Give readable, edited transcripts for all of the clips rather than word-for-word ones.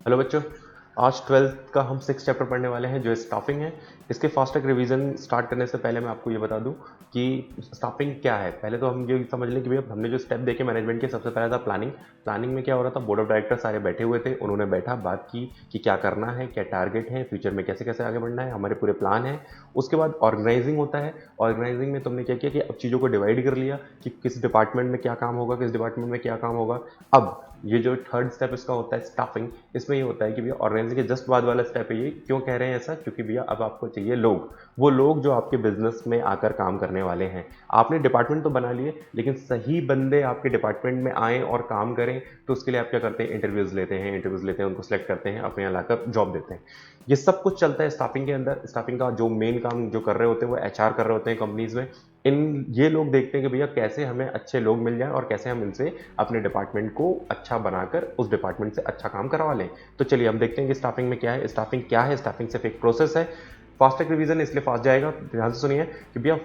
Hello बच्चों। आज 12th का हम 6 चैप्टर पढ़ने वाले हैं जो स्टाफिंग है। इसके फास्ट ट्रैक रिवीजन स्टार्ट करने से पहले मैं आपको ये बता दूं कि स्टाफिंग क्या है। पहले तो हम ये समझ लें कि भैया हमने जो स्टेप देखे मैनेजमेंट के, सबसे पहला था प्लानिंग। प्लानिंग में क्या हो रहा था, बोर्ड ऑफ डायरेक्टर सारे बैठे हुए थे, उन्होंने बैठा बात की कि क्या करना है, क्या टारगेट है, फ्यूचर में कैसे कैसे आगे बढ़ना है, हमारे पूरे प्लान है। उसके बाद ऑर्गेनाइजिंग होता है। ऑर्गेनाइजिंग में तुमने क्या किया कि अब चीज़ों को डिवाइड कर लिया कि किस डिपार्टमेंट में क्या काम होगा, किस डिपार्टमेंट में क्या काम होगा। अब ये जो थर्ड स्टेप इसका होता है स्टाफिंग। इसमें ये होता है कि भैया ऑर्गेनाइजिंग के जस्ट बाद वाला स्टेप है ये। क्यों कह रहे हैं ऐसा? क्योंकि भैया अब आपको चाहिए लोग, वो लोग जो आपके बिजनेस में आकर काम करने वाले हैं। आपने डिपार्टमेंट तो बना लिए, लेकिन सही बंदे आपके डिपार्टमेंट में आए और काम करें, तो उसके लिए आप क्या करते हैं, इंटरव्यूज लेते हैं। इंटरव्यूज लेते हैं, उनको सेलेक्ट करते हैं, अपने यहाँ लाकर जॉब देते हैं। ये सब कुछ चलता है स्टाफिंग के अंदर। स्टाफिंग का जो मेन काम जो कर रहे होते हैं वो एचआर कर रहे होते हैं कंपनीज में। इन ये लोग देखते हैं कि भैया कैसे हमें अच्छे लोग मिल जाएं और कैसे हम इनसे अपने डिपार्टमेंट को अच्छा बनाकर उस डिपार्टमेंट से अच्छा काम करवा लें। तो चलिए हम देखते हैं कि स्टाफिंग में क्या है। स्टाफिंग क्या है? स्टाफिंग सिर्फ एक प्रोसेस है। फास्ट ट्रैक रिवीजन इसलिए फास्ट जाएगा, ध्यान से सुनिए कि भैया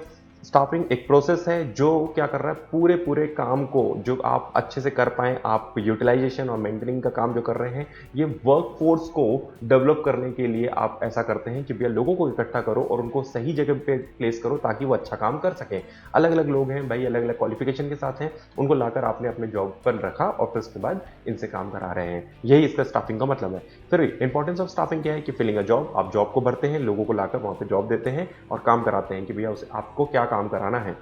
स्टाफिंग एक प्रोसेस है जो क्या कर रहा है, पूरे पूरे काम को जो आप अच्छे से कर पाए, आप यूटिलाइजेशन और मेंटेनिंग का काम जो कर रहे हैं, ये वर्कफोर्स को डेवलप करने के लिए आप ऐसा करते हैं कि भैया लोगों को इकट्ठा करो और उनको सही जगह पे प्लेस करो ताकि वो अच्छा काम कर सकें। अलग अलग लोग हैं भाई, अलग अलग क्वालिफिकेशन के साथ हैं, उनको लाकर आपने अपने जॉब पर रखा और फिर उसके बाद इनसे काम करा रहे हैं। यही इसका स्टाफिंग का मतलब है। फिर इंपॉर्टेंस ऑफ स्टाफिंग क्या है कि फिलिंग अ जॉब, आप जॉब को भरते हैं, लोगों को लाकर वहां पे जॉब देते हैं और काम कराते हैं कि भैया उसे आपको क्या काम कराना है।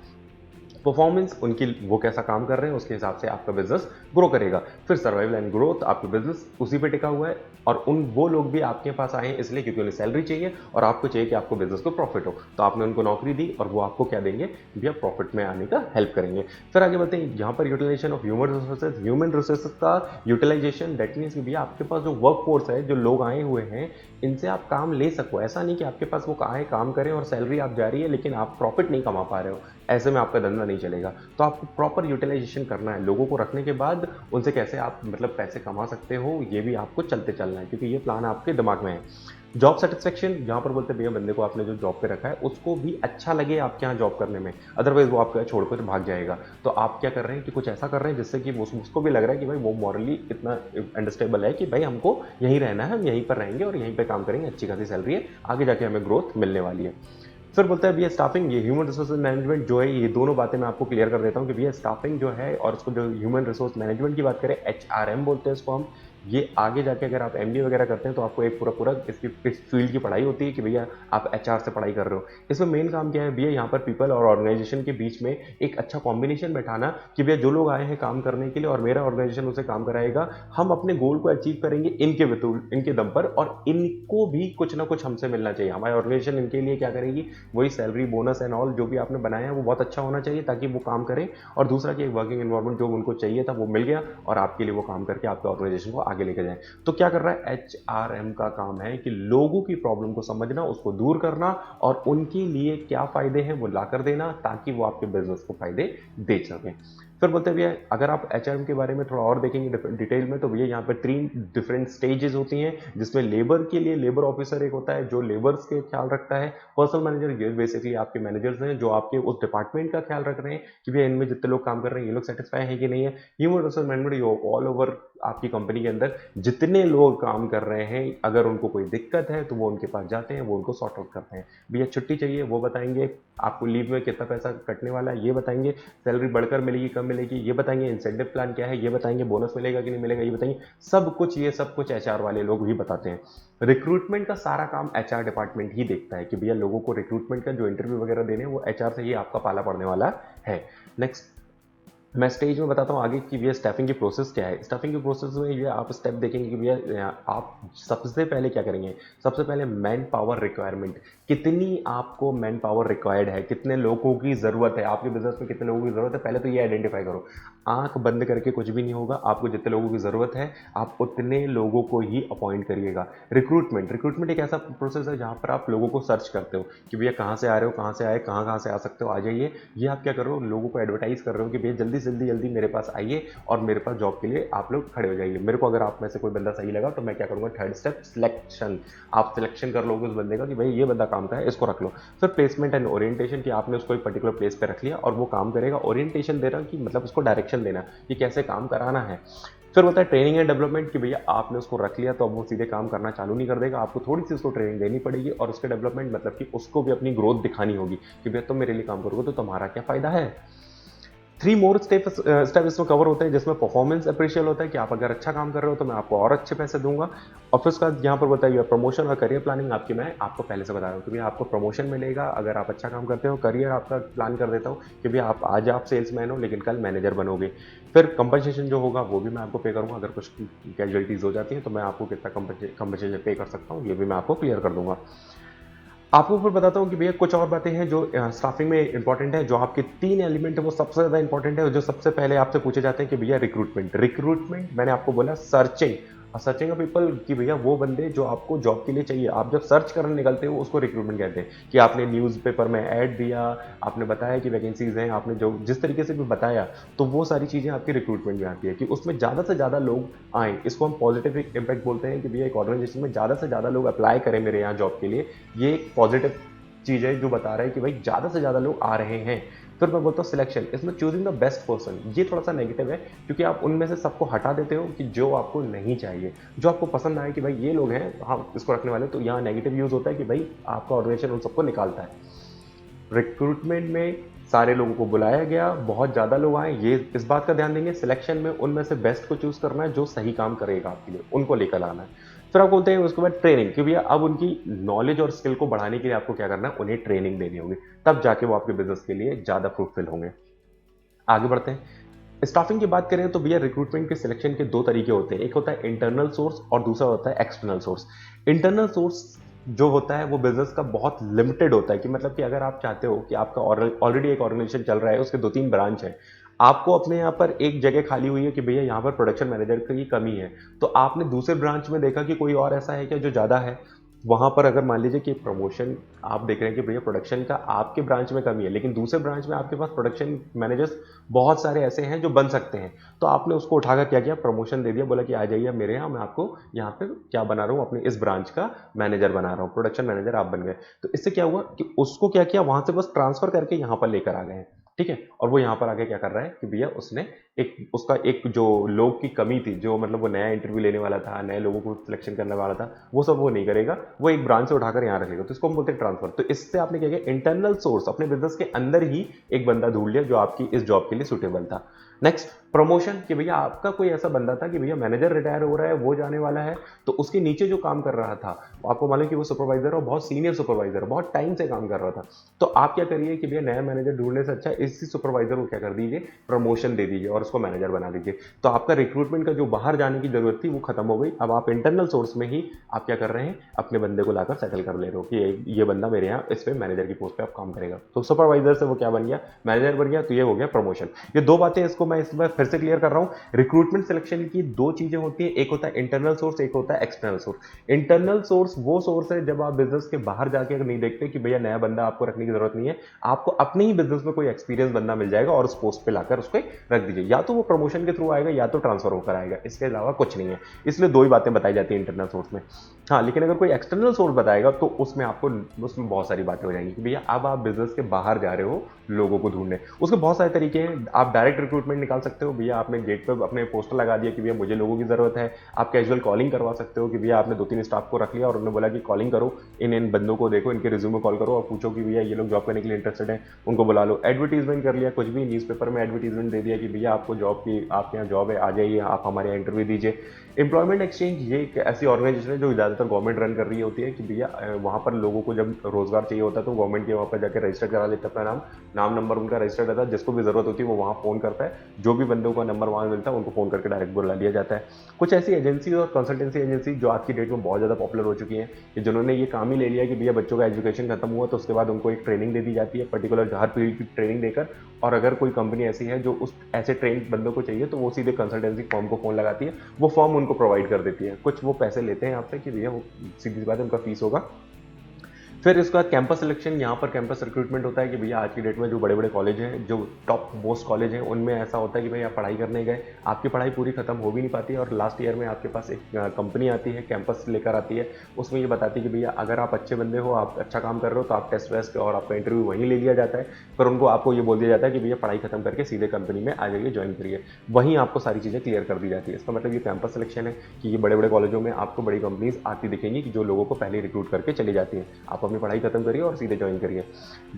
परफॉर्मेंस उनकी, वो कैसा काम कर रहे हैं उसके हिसाब से आपका बिजनेस ग्रो करेगा। फिर सर्वाइवल एंड ग्रोथ, आपका बिजनेस उसी पे टिका हुआ है और उन वो लोग भी आपके पास आए हैं इसलिए क्योंकि उन्हें सैलरी चाहिए और आपको चाहिए कि आपको बिजनेस को प्रॉफिट हो। तो आपने उनको नौकरी दी और वो आपको क्या देंगे भैया, प्रॉफिट में आने का हेल्प करेंगे। फिर आगे बढ़ते हैं, यहाँ पर यूटिलाइजेशन ऑफ ह्यूमन रिसोर्सेज का यूटिलाइजेशन, दैट मीन्स कि भैया आपके पास जो वर्क फोर्स है, जो लोग आए हुए हैं, इनसे आप काम ले सको। ऐसा नहीं कि आपके पास वो आए काम करें और सैलरी आप जा रही है लेकिन आप प्रॉफिट नहीं कमा पा रहे हो। ऐसे में आपका धंधा नहीं चलेगा। तो आपको प्रॉपर यूटिलाइजेशन करना है, लोगों को रखने के बाद उनसे कैसे आप मतलब पैसे कमा सकते हो, ये भी आपको चलते चलना है क्योंकि ये प्लान आपके दिमाग में है। जॉब सेटिस्फेक्शन, जहां पर बोलते हैं भैया बंदे को आपने जो जॉब पे रखा है उसको भी अच्छा लगे आपके यहाँ जॉब करने में, अदरवाइज वो आपको छोड़कर भाग जाएगा। तो आप क्या कर रहे हैं कि कुछ ऐसा कर रहे हैं जिससे कि उसको भी लग रहा है कि भाई वो मॉरली इतना अंडरस्टेबल है कि भाई हमको यहीं रहना है, हम यहीं पर रहेंगे और यहीं पर काम करेंगे, अच्छी खासी सैलरी है, आगे जाके हमें ग्रोथ मिलने वाली है। फिर बोलता है भैया स्टाफिंग, ये ह्यूमन रिसोर्स मैनेजमेंट जो है, ये दोनों बातें मैं आपको क्लियर कर देता हूँ कि भैया स्टाफिंग जो है और उसको जो ह्यूमन रिसोर्स मैनेजमेंट की बात करें, एचआरएम बोलते हैं इसको हम। ये आगे जाके अगर आप एमबीए वगैरह करते हैं तो आपको एक पूरा पूरा इसकी इस फील्ड की पढ़ाई होती है कि भैया आप एचआर से पढ़ाई कर रहे हो। इसमें मेन काम क्या है भैया, यहाँ पर पीपल और ऑर्गेनाइजेशन के बीच में एक अच्छा कॉम्बिनेशन बैठाना कि भैया जो लोग आए हैं काम करने के लिए और मेरा ऑर्गेनाइजेशन उसे काम कराएगा, हम अपने गोल को अचीव करेंगे इनके दम पर और इनको भी कुछ ना कुछ हमसे मिलना चाहिए। हमारी ऑर्गेनाइजेशन इनके लिए क्या करेगी, वही सैलरी बोनस एंड ऑल जो भी आपने बनाया है वो बहुत अच्छा होना चाहिए ताकि वो काम करें। और दूसरा कि एक वर्किंग एनवायरनमेंट जो उनको चाहिए था वो मिल गया और आपके लिए वो काम करके आपके ऑर्गेनाइजेशन को आगे लेकर जाए। तो क्या कर रहा है, एचआरएम का काम है कि लोगों की प्रॉब्लम को समझना, उसको दूर करना और उनके लिए क्या फायदे हैं वो लाकर देना ताकि वो आपके बिजनेस को फायदे दे सकें। फिर बोलते हैं भैया अगर आप एचआरएम के बारे में थोड़ा और देखेंगे डिटेल में तो भैया यहाँ पर 3 डिफरेंट स्टेजेस होती हैं, जिसमें लेबर के लिए लेबर ऑफिसर एक होता है जो लेबर्स के ख्याल रखता है। पर्सनल मैनेजर, ये बेसिकली आपके मैनेजर्स हैं जो आपके उस डिपार्टमेंट का ख्याल रख रहे हैं कि भैया इनमें जितने लोग काम कर रहे हैं ये लोग सेटिस्फाई है कि नहीं है। Human resource management all over आपकी कंपनी के अंदर जितने लोग काम कर रहे हैं, अगर उनको कोई दिक्कत है तो वो उनके पास जाते हैं, वो उनको सॉर्ट आउट करते हैं। भैया छुट्टी चाहिए वो बताएंगे, आपको लीव में कितना पैसा कटने वाला है ये बताएंगे, सैलरी बढ़कर मिलेगी कम मिलेगी ये बताएंगे, इंसेंटिव प्लान क्या है ये बताएंगे, बोनस मिलेगा कि नहीं मिलेगा ये बताएंगे। सब कुछ ये सब कुछ एचआर वाले लोग ही बताते हैं। रिक्रूटमेंट का सारा काम एचआर डिपार्टमेंट ही देखता है कि भैया लोगों को रिक्रूटमेंट का जो इंटरव्यू वगैरह देने वो एचआर से ही आपका पाला पड़ने वाला है। नेक्स्ट मैं स्टेज में बताता हूँ आगे कि भैया स्टाफिंग की प्रोसेस क्या है। स्टाफिंग की प्रोसेस में ये आप स्टेप देखेंगे कि भैया आप सबसे पहले क्या करेंगे, सबसे पहले मैन पावर रिक्वायरमेंट, कितनी आपको मैन पावर रिक्वायर्ड है, कितने लोगों की ज़रूरत है, आपके बिजनेस में कितने लोगों की ज़रूरत है, पहले तो ये आइडेंटिफाई करो। आंख बंद करके कुछ भी नहीं होगा, आपको जितने लोगों की ज़रूरत है आप उतने लोगों को ही अपॉइंट करिएगा। रिक्रूटमेंट एक ऐसा प्रोसेस है जहाँ पर आप लोगों को सर्च करते हो कि भैया कहाँ से आ रहे हो, कहाँ से आए, कहाँ से आ सकते हो, आ जाइए। ये आप क्या कर रहे हो, लोगों को एडवर्टाइज कर रहे हो कि भैया जल्दी जल्दी जल्दी मेरे पास आइए और मेरे पास जॉब के लिए आप लोग खड़े हो जाइए। मेरे को अगर आप में से कोई बंदा सही लगा तो मैं क्या करूंगा, थर्ड स्टेप सिलेक्शन। आप सिलेक्शन कर लोगे उस बंदे का कि भाई ये बंदा काम का है, इसको रख लो। फिर प्लेसमेंट एंड ओरिएंटेशन, कि आपने उसको एक पर्टिकुलर प्लेस पे रख लिया और वो काम करेगा। ओरिएंटेशन दे रहा कि मतलब उसको डायरेक्शन डायरेक्शन देना कि कैसे काम कराना है। फिर होता है ट्रेनिंग एंड डेवलपमेंट कि भैया आपने उसको रख लिया तो अब वो सीधे काम करना चालू नहीं कर देगा, आपको थोड़ी सी उसको ट्रेनिंग देनी पड़ेगी और उसके डेवलपमेंट मतलब कि उसको भी अपनी ग्रोथ दिखानी होगी कि भैया तुम मेरे लिए काम करोगे तो तुम्हारा क्या फायदा है। 3 मोर स्टेप इसमें कवर होते हैं जिसमें परफॉर्मेंस अप्रिशियल होता है कि आप अगर अच्छा काम कर रहे हो तो मैं आपको और अच्छे पैसे दूंगा। और फिर उसका यहाँ पर बताइए प्रमोशन और करियर प्लानिंग आपकी मैं आपको पहले से बता रहा हूँ कि भैया आपको प्रमोशन मिलेगा अगर आप अच्छा काम करते हो। करियर आपका प्लान कर देता हूँ कि भैया आप आज आप सेल्समैन हो लेकिन कल मैनेजर बनोगे। फिर कंपनसेशन जो होगा वो भी मैं आपको पे करूँगा, अगर कुछ कैजुअलिटीज हो जाती है तो मैं आपको कितना कंपनसेशन पे कर सकता हूँ ये भी मैं आपको क्लियर कर दूंगा। आपको फिर बताता हूँ कि भैया कुछ और बातें हैं जो स्टाफिंग में इंपॉर्टेंट है, जो आपके 3 एलिमेंट है वो सबसे ज़्यादा इंपॉर्टेंट है, जो सबसे पहले आपसे पूछे जाते हैं कि भैया रिक्रूटमेंट मैंने आपको बोला सर्चिंग सर्चिंग ऑफ पीपल कि भैया वो बंदे जो आपको जॉब के लिए चाहिए, आप जब सर्च करने निकलते हो उसको रिक्रूटमेंट कहते हैं कि आपने न्यूज़पेपर में ऐड दिया, आपने बताया कि वैकेंसीज हैं, आपने जो जिस तरीके से भी बताया तो वो सारी चीज़ें आपकी रिक्रूटमेंट में आती है कि उसमें ज़्यादा से ज़्यादा लोग आएँ। इसको हम पॉजिटिव इम्पैक्ट बोलते हैं कि भैया एक ऑर्गेनाइजेशन में ज़्यादा से ज़्यादा लोग अप्लाई करें मेरे यहाँ जॉब के लिए, ये एक पॉजिटिव चीज़ है जो बता रहा है कि भाई ज़्यादा से ज़्यादा लोग आ रहे हैं। फिर मैं बोलता हूँ सिलेक्शन, इसमें चूजिंग द बेस्ट पर्सन, ये थोड़ा सा नेगेटिव है क्योंकि आप उनमें से सबको हटा देते हो कि जो आपको नहीं चाहिए, जो आपको पसंद आए कि भाई ये लोग हैं हम इसको रखने वाले, तो यहाँ नेगेटिव यूज होता है कि भाई आपका ऑर्गेनाइजेशन उन सबको निकालता है। रिक्रूटमेंट में सारे लोगों को बुलाया गया, बहुत ज़्यादा लोग आए, ये इस बात का ध्यान देंगे। सिलेक्शन में उनमें से बेस्ट को चूज करना है जो सही काम करेगा आपके लिए, उनको लेकर आना है। फिर आप बोलते हैं उसके बाद ट्रेनिंग कि भैया अब उनकी नॉलेज और स्किल को बढ़ाने के लिए आपको क्या करना है, उन्हें ट्रेनिंग देनी होगी, तब जाके वो आपके बिजनेस के लिए ज़्यादा फ्रूटफुल होंगे। आगे बढ़ते हैं। स्टाफिंग की बात करें तो भैया रिक्रूटमेंट के सिलेक्शन के 2 तरीके होते हैं, एक होता है इंटरनल सोर्स और दूसरा होता है एक्सटर्नल सोर्स। इंटरनल सोर्स जो होता है वो बिजनेस का बहुत लिमिटेड होता है कि मतलब कि अगर आप चाहते हो कि आपका ऑलरेडी एक ऑर्गेनाइजेशन चल रहा है, उसके 2-3 ब्रांच है, आपको अपने यहाँ पर एक जगह खाली हुई है कि भैया यहाँ पर प्रोडक्शन मैनेजर की कमी है, तो आपने दूसरे ब्रांच में देखा कि कोई और ऐसा है क्या जो ज़्यादा है, वहां पर अगर मान लीजिए कि प्रमोशन आप देख रहे हैं कि भैया प्रोडक्शन का आपके ब्रांच में कमी है लेकिन दूसरे ब्रांच में आपके पास प्रोडक्शन मैनेजर्स बहुत सारे ऐसे हैं जो बन सकते हैं, तो आपने उसको उठाकर क्या किया, प्रमोशन दे दिया, बोला कि आ जाइए मेरे यहाँ, मैं आपको यहाँ पे क्या बना रहा हूँ, अपने इस ब्रांच का मैनेजर बना रहा हूँ, प्रोडक्शन मैनेजर आप बन गए। तो इससे क्या हुआ कि उसको क्या किया, वहां से बस ट्रांसफर करके यहाँ पर लेकर आ गए हैं, ठीक है। और वो यहाँ पर आगे क्या कर रहा है कि भैया उसने एक उसका एक जो लोग की कमी थी, जो मतलब वो नया इंटरव्यू लेने वाला था, नए लोगों को सिलेक्शन करने वाला था, वो सब वो नहीं करेगा, वो एक ब्रांच से उठाकर यहाँ रखेगा, तो इसको हम बोलते हैं ट्रांसफर। तो इससे आपने क्या किया, इंटरनल सोर्स अपने बिजनेस के अंदर ही एक बंदा ढूंढ लिया जो आपकी इस जॉब के लिए सुटेबल था। नेक्स्ट प्रमोशन कि भैया आपका कोई ऐसा बंदा था कि भैया मैनेजर रिटायर हो रहा है, वो जाने वाला है, तो उसके नीचे जो काम कर रहा था, आपको मालूम कि वो सुपरवाइजर और बहुत सीनियर सुपरवाइजर बहुत टाइम से काम कर रहा था, तो आप क्या करिए कि भैया नया मैनेजर ढूंढने से अच्छा इसी सुपरवाइजर को क्या कर दीजिए, प्रमोशन दे दीजिए और उसको मैनेजर बना दीजिए। तो आपका रिक्रूटमेंट का जो बाहर जाने की जरूरत थी वो खत्म हो गई, अब आप इंटरनल सोर्स में ही आप क्या कर रहे हैं, अपने बंदे को लाकर सेटल कर ले रहे हो कि ये बंदा मेरे यहाँ इस पे मैनेजर की पोस्ट पे आप काम करेगा, तो सुपरवाइजर से वो क्या बन गया, मैनेजर बन गया, तो ये हो गया प्रमोशन। ये 2 बातें इसको मैं इस बार फिर से क्लियर कर रहा हूं। रिक्रूटमेंट सिलेक्शन की 2 चीजें होती है, एक होता है इंटरनल सोर्स, एक होता है एक्सटर्नल सोर्स। इंटरनल सोर्स वो सोर्स है जब आप बिजनेस के बाहर जाके अगर नहीं देखते कि भैया नया बंदा आपको रखने की जरूरत नहीं है, आपको अपने ही बिजनेस में कोई एक्सपीरियंस बंदा मिल जाएगा और उस पोस्ट पे लाकर उसको रख दीजिए, या तो वो प्रमोशन के थ्रू आएगा या तो ट्रांसफर होकर आएगा, इसके अलावा कुछ नहीं है। इसलिए 2 ही बातें बताई जाती है इंटरनल सोर्स में। हाँ, लेकिन अगर कोई एक्सटर्नल सोर्स बताएगा तो उसमें आपको उसमें बहुत सारी बातें हो जाएंगी कि भैया अब आप बिजनेस के बाहर जा रहे हो लोगों को ढूंढने, उसके बहुत सारे तरीके हैं। आप डायरेक्ट रिक्रूटमेंट निकाल सकते हो, भैया आपने गेट पर अपने पोस्टर लगा दिया कि भैया मुझे लोगों की जरूरत है। आप कैजुअल कॉलिंग करवा सकते हो कि भैया आपने 2-3 स्टाफ को रख लिया और उन्होंने बोला कि कॉलिंग करो, इन बंदों को देखो, इनके रिज्यूमे कॉल करो और पूछो कि भैया ये लोग जॉब करने के लिए इंटरेस्टेड हैं, उनको बुला लो। एडवर्टीजमेंट कर लिया, कुछ भी न्यूज़पेपर में एडवर्टीजमेंट दे दिया कि भैया आपको जॉब की, आपके यहाँ जॉब है, आ जाइए, आप हमारे यहाँ इंटरव्यू दीजिए। एम्प्लॉयमेंट एक्सचेंज ये एक ऐसी ऑर्गेनाइजेशन है जो ज़्यादातर गवर्नमेंट रन कर रही होती है कि भैया वहाँ पर लोगों को जब रोजगार चाहिए होता है तो गवर्नमेंट के वहाँ पर जाकर रजिस्टर करा लेता है, अपना नाम नंबर उनका रजिस्टर्ड रहता है, जिसको भी जरूरत होती है वो वहाँ फोन करता है, जो भी बंदों का नंबर वहाँ मिलता है उनको फोन करके डायरेक्ट बुला लिया जाता है। कुछ ऐसी एजेंसी और कंसल्टेंसी एजेंसी जो आज की डेट में बहुत ज़्यादा पॉपुलर हो चुकी हैं कि जिन्होंने ये काम ही ले लिया कि भैया बच्चों का एजुकेशन खत्म हुआ तो उसके बाद उनको एक ट्रेनिंग दे दी जाती है, पर्टिकुलर हर फील्ड की ट्रेनिंग देकर, और अगर कोई कंपनी ऐसी है जो उस ऐसे ट्रेन बंदों को चाहिए तो वो सीधे कंसल्टेंसी फॉर्म को फोन लगाती है, वो फॉर्म उनको प्रोवाइड कर देती है, कुछ वो पैसे लेते हैं आपसे कि भैया वो सीधी सी बात है उनका फीस होगा। फिर उसके बाद कैंपस सिलेक्शन, यहाँ पर कैंपस रिक्रूटमेंट होता है कि भैया आज की डेट में जो बड़े बड़े कॉलेज हैं, जो टॉप मोस्ट कॉलेज हैं, उनमें ऐसा होता है कि भैया आप पढ़ाई करने गए, आपकी पढ़ाई पूरी खत्म हो भी नहीं पाती है और लास्ट ईयर में आपके पास एक कंपनी आती है, कैंपस लेकर आती है, उसमें ये बताती है कि भैया अगर आप अच्छे बंदे हो, आप अच्छा काम कर रहे हो, तो आप टेस्ट वेस्ट और आपका इंटरव्यू वहीं ले लिया जाता है। पर उनको आपको ये बोल दिया जाता है कि भैया पढ़ाई खत्म करके सीधे कंपनी में आ जाइए, ज्वाइन करिए, वहीं आपको सारी चीज़ें क्लियर कर दी जाती है। इसका मतलब ये कैंपस सिलेक्शन है कि ये बड़े बड़े कॉलेजों में आपको बड़ी कंपनीज आती दिखेंगी कि जो लोगों को पहले रिक्रूट करके चली जाती हैं। आप अपनी पढ़ाई खत्म करिए और सीधे ज्वाइन करिए,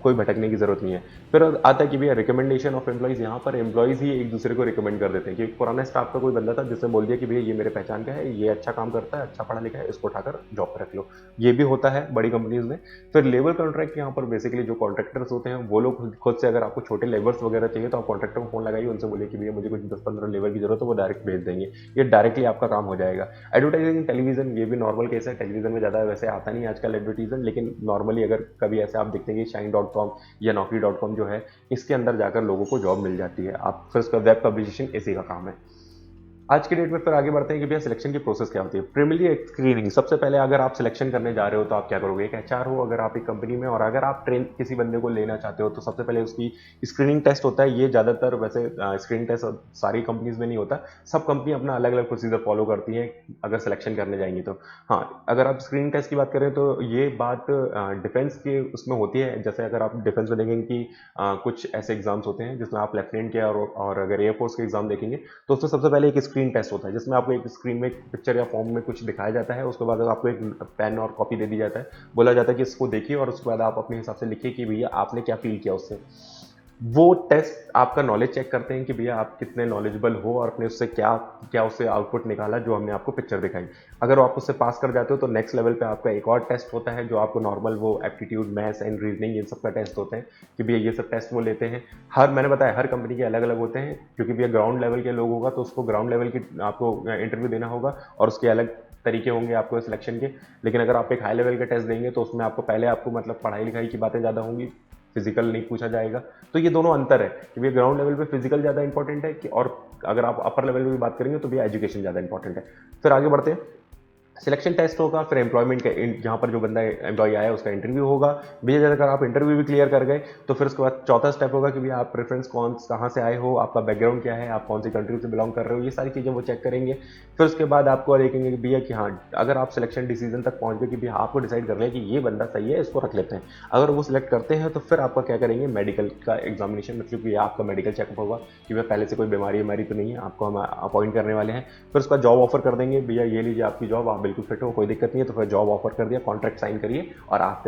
कोई भटकने की जरूरत नहीं है। फिर आता है कि भैया रिकमेंडेशन ऑफ एम्प्लॉइज, यहाँ पर एम्प्लॉइज ही एक दूसरे को रिकमेंड कर देते हैं कि पुराने स्टाफ का कोई बंदा था जिसने बोल दिया कि भैया ये मेरे पहचान का है, ये अच्छा काम करता है, अच्छा पढ़ा लिखा है, इसको उठाकर जॉब पर रख लो, ये भी होता है बड़ी कंपनीज में। फिर लेबर कॉन्ट्रैक्ट, यहाँ पर बेसिकली जो कॉन्ट्रैक्टर्स होते हैं वो लोग खुद से, अगर आपको छोटे लेबर्स वगैरह चाहिए तो आप कॉन्ट्रैक्टर को फोन लगाइए, उनसे बोलिए कि भैया मुझे कुछ 10-15 लेबर की जरूरत है, वो डायरेक्ट भेज देंगे, ये डायरेक्टली आपका काम हो जाएगा। एडवर्टाइजिंग टेलीविजन, ये भी नॉर्मल केस है, टेलीविजन में ज़्यादा वैसे आता नहीं आजकल एडवर्टीजमेंट, लेकिन नॉर्मली अगर कभी ऐसे आप देखते हैं कि shine.com या naukri.com जो है, इसके अंदर जाकर लोगों को जॉब मिल जाती है। आप फिर उसका वेब पब्लिशिंग इसी का काम है। आज की डेट में फिर आगे बढ़ते हैं कि भैया सिलेक्शन की प्रोसेस क्या होती है। प्रीमियरली स्क्रीनिंग, सबसे पहले अगर आप सिलेक्शन करने जा रहे हो तो आप क्या करोगे, एक एचआर हो अगर आप एक कंपनी में, और अगर आप ट्रेन किसी बंदे को लेना चाहते हो तो सबसे पहले उसकी स्क्रीनिंग टेस्ट होता है। ये ज़्यादातर वैसे स्क्रीनिंग टेस्ट सारी कंपनीज में नहीं होता, सब कंपनी अपना अलग अलग प्रोसीजर फॉलो करती हैं अगर सिलेक्शन करने जाएंगी तो। हाँ, अगर आप स्क्रीनिंग टेस्ट की बात करें तो ये बात डिफेंस के उसमें होती है। जैसे अगर आप डिफेंस में देखेंगे कि कुछ ऐसे एग्जाम्स होते हैं जिसमें आप लेफ्टिनेंट के और अगर एयरफोर्स के एग्जाम देखेंगे तो उसमें सबसे पहले एक स्क्रीन टेस्ट होता है जिसमें आपको एक स्क्रीन में एक पिक्चर या फॉर्म में कुछ दिखाया जाता है। उसके बाद आपको एक पेन और कॉपी दे दी जाता है, बोला जाता है कि इसको देखिए और उसके बाद आप अपने हिसाब से लिखिए कि भैया आपने क्या फील किया उससे। वो टेस्ट आपका नॉलेज चेक करते हैं कि भैया आप कितने नॉलेजेबल हो और अपने उससे क्या क्या उससे आउटपुट निकाला जो हमने आपको पिक्चर दिखाई। अगर आप उससे पास कर जाते हो तो नेक्स्ट लेवल पे आपका एक और टेस्ट होता है जो आपको नॉर्मल वो एप्टीट्यूड, मैथ्स एंड रीजनिंग इन सब का टेस्ट होते हैं कि भैया ये सब टेस्ट वो लेते हैं। मैंने बताया हर कंपनी के अलग अलग होते हैं, क्योंकि भैया ग्राउंड लेवल के लोग होगा तो उसको ग्राउंड लेवल की आपको इंटरव्यू देना होगा और उसके अलग तरीके होंगे आपको सिलेक्शन के। लेकिन अगर आप एक हाई लेवल का टेस्ट देंगे तो उसमें आपको पहले आपको मतलब पढ़ाई लिखाई की बातें ज़्यादा होंगी, फिजिकल नहीं पूछा जाएगा। तो ये दोनों अंतर है कि भैया ग्राउंड लेवल पे फिजिकल ज़्यादा इंपॉर्टेंट है कि, और अगर आप अपर लेवल में भी बात करेंगे तो भैया एजुकेशन ज़्यादा इंपॉर्टेंट है। फिर आगे बढ़ते हैं, सिलेक्शन टेस्ट होगा, फिर एम्प्लॉयमेंट का जहाँ पर जो बंदा एम्प्लॉय आया उसका इंटरव्यू होगा। भैया अगर आप इंटरव्यू भी क्लियर कर गए तो फिर उसके बाद चौथा स्टेप होगा कि भैया आप प्रेफरेंस कहाँ से आए हो, आपका बैकग्राउंड क्या है, आप कौन सी कंट्री से बिलोंग कर रहे हो, ये सारी चीज़ें वो चेक करेंगे। फिर उसके बाद आपको देखेंगे कि भैया कि हाँ, अगर आप सिलेक्शन डिसीजन तक पहुँच गए कि भैया आपको डिसाइड कर लें कि ये बंदा सही है, इसको रख लेते हैं, अगर वो सिलेक्ट करते हैं तो फिर आपका क्या करेंगे, मेडिकल का एग्जामिनेशन, मतलब कि आपका मेडिकल चेकअप होगा कि भैया पहले से कोई बीमारी तो नहीं है, आपको हम अपॉइंट करने वाले हैं। फिर उसका जॉब ऑफर कर देंगे, भैया ये लीजिए आपकी जॉब, आप बिल्कुल फिट हो, कोई दिक्कत नहीं है, तो फिर जॉब ऑफर कर दिया, कॉन्ट्रैक्ट साइन करिए और आप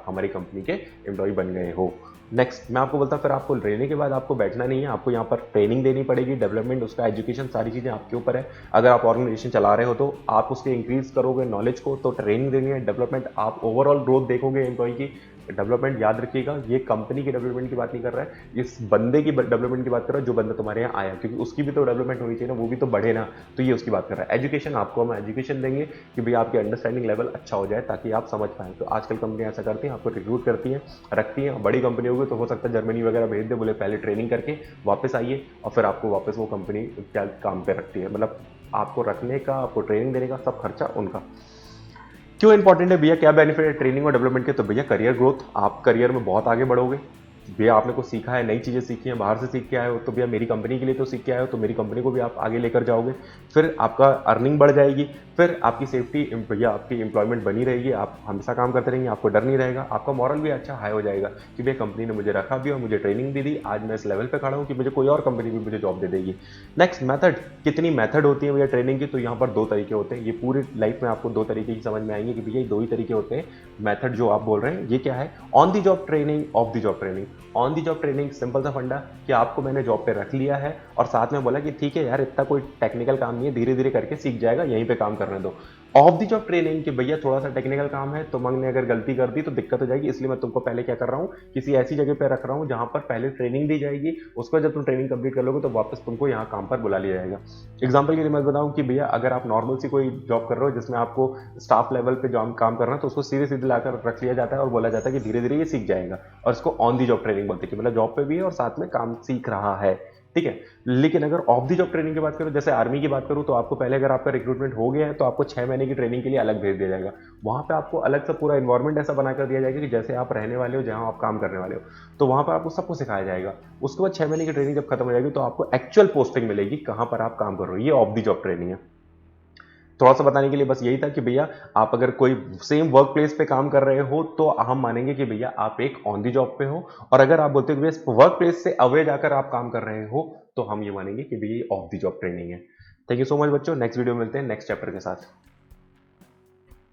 हमारी कंपनी के एम्प्लॉय बन गए हो। नेक्स्ट मैं आपको बोलता फिर आपको लेने के बाद आपको बैठना नहीं है, आपको यहाँ पर ट्रेनिंग देनी पड़ेगी, डेवलपमेंट, उसका एजुकेशन, सारी चीज़ें आपके ऊपर है। अगर आप ऑर्गेनाइजेशन चला रहे हो तो आप उसके इंक्रीज करोगे नॉलेज को, तो ट्रेनिंग देनी है, डेवलपमेंट, आप ओवरऑल ग्रोथ देखोगे एम्प्लॉय की। डेवलपमेंट याद रखिएगा, ये कंपनी की डेवलपमेंट की बात नहीं कर रहा है, इस बंदे की डेवलपमेंट की बात कर रहा है जो बंदा तुम्हारे यहाँ आया, क्योंकि उसकी भी तो डेवलपमेंट होनी चाहिए ना, वो भी तो बढ़े ना। तो ये उसकी बात कर रहा है। एजुकेशन, आपको हम एजुकेशन देंगे कि भाई आपकी अंडरस्टैंडिंग लेवल अच्छा हो जाए ताकि आप समझ पाएं। तो आजकल कंपनियां ऐसा करती हैं, आपको रिक्रूट करती हैं, रखती हैं। बड़ी कंपनी होगी तो हो सकता है जर्मनी वगैरह भेज दे, बोले पहले ट्रेनिंग करके वापस आइए, और फिर आपको वापस वो कंपनी क्या काम पे रखती है, मतलब आपको रखने का, आपको ट्रेनिंग देने का सब खर्चा उनका। क्यों इंपॉर्टेंट है भैया, क्या बेनिफिट है ट्रेनिंग और डेवलपमेंट के, तो भैया करियर ग्रोथ, आप करियर में बहुत आगे बढ़ोगे। भैया आपने कुछ सीखा है, नई चीज़ें सीखी हैं, बाहर से सीख के आए हो, तो भैया मेरी कंपनी के लिए तो सीख के आए हो, तो मेरी कंपनी को भी आप आगे लेकर जाओगे। फिर आपका अर्निंग बढ़ जाएगी, फिर आपकी सेफ्टी, भैया आपकी एम्प्लॉयमेंट बनी रहेगी, आप हमेशा काम करते रहेंगे, आपको डर नहीं रहेगा, आपका मॉरल भी अच्छा हाई हो जाएगा कि भैया कंपनी ने मुझे रखा भी और मुझे ट्रेनिंग दे दी, आज मैं इस लेवल पे खड़ा हूँ कि मुझे कोई और कंपनी भी मुझे जॉब दे देगी। नेक्स्ट मेथड, कितनी मेथड होती है भैया ट्रेनिंग की, तो यहाँ पर 2 तरीके होते हैं। ये पूरी लाइफ में आपको 2 तरीके की समझ में आएंगे कि भैया ये 2 ही तरीके होते हैं। मेथड जो आप बोल रहे हैं ये क्या है, on the job training, of the job training. On the job training, simple सा फंडा कि आपको मैंने जॉब पे रख लिया है और साथ में बोला कि ठीक है यार, इतना कोई टेक्निकल काम नहीं है, धीरे धीरे करके सीख जाएगा, यहीं पे काम करने दो। ऑफ दी जॉब ट्रेनिंग कि भैया थोड़ा सा टेक्निकल काम है, तो मैंने अगर गलती कर दी तो दिक्कत हो जाएगी, इसलिए मैं तुमको पहले क्या कर रहा हूँ, किसी ऐसी जगह पे रख रहा हूँ जहां पर पहले ट्रेनिंग दी जाएगी, उसको जब तुम ट्रेनिंग कंप्लीट कर लोगे तो वापस तुमको यहाँ काम पर बुला लिया जाएगा। एग्जाम्पल के लिए मैं बताऊँ कि भैया अगर आप नॉर्मल सी कोई जॉब कर रहे हो जिसमें आपको स्टाफ लेवल पे जॉब काम करना है, तो उसको सीधे सीधे लाकर रख लिया जाता है और बोला जाता है कि धीरे धीरे ये सीख जाएगा, और इसको ऑन दी जॉब ट्रेनिंग बोलते हैं कि मतलब जॉब पे भी है और साथ में काम सीख रहा है। ठीक है। लेकिन अगर ऑफ दी जॉब ट्रेनिंग की बात करूं, जैसे आर्मी की बात करूं, तो आपको पहले अगर आपका रिक्रूटमेंट हो गया है तो आपको 6 महीने की ट्रेनिंग के लिए अलग भेज दिया जाएगा। वहां पे आपको अलग से पूरा इन्वायरमेंट ऐसा बना कर दिया जाएगा कि जैसे आप रहने वाले हो, जहां आप काम करने वाले हो, तो वहां पर आपको सब कुछ सिखाया जाएगा। उसके बाद 6 महीने की ट्रेनिंग जब खत्म हो जाएगी तो आपको एक्चुअल पोस्टिंग मिलेगी कहां पर आप काम कर रहे हो। ये ऑफ दी जॉब ट्रेनिंग है। थोड़ा सा बताने के लिए बस यही था कि भैया आप अगर कोई सेम वर्क प्लेस पे काम कर रहे हो तो हम मानेंगे कि भैया आप एक ऑन दी जॉब पे हो, और अगर आप बोलते हो कि वर्क प्लेस से अवे जाकर आप काम कर रहे हो तो हम ये मानेंगे कि भैया ऑफ दी जॉब ट्रेनिंग है। थैंक यू सो मच बच्चों, नेक्स्ट वीडियो में मिलते हैं नेक्स्ट चैप्टर के साथ।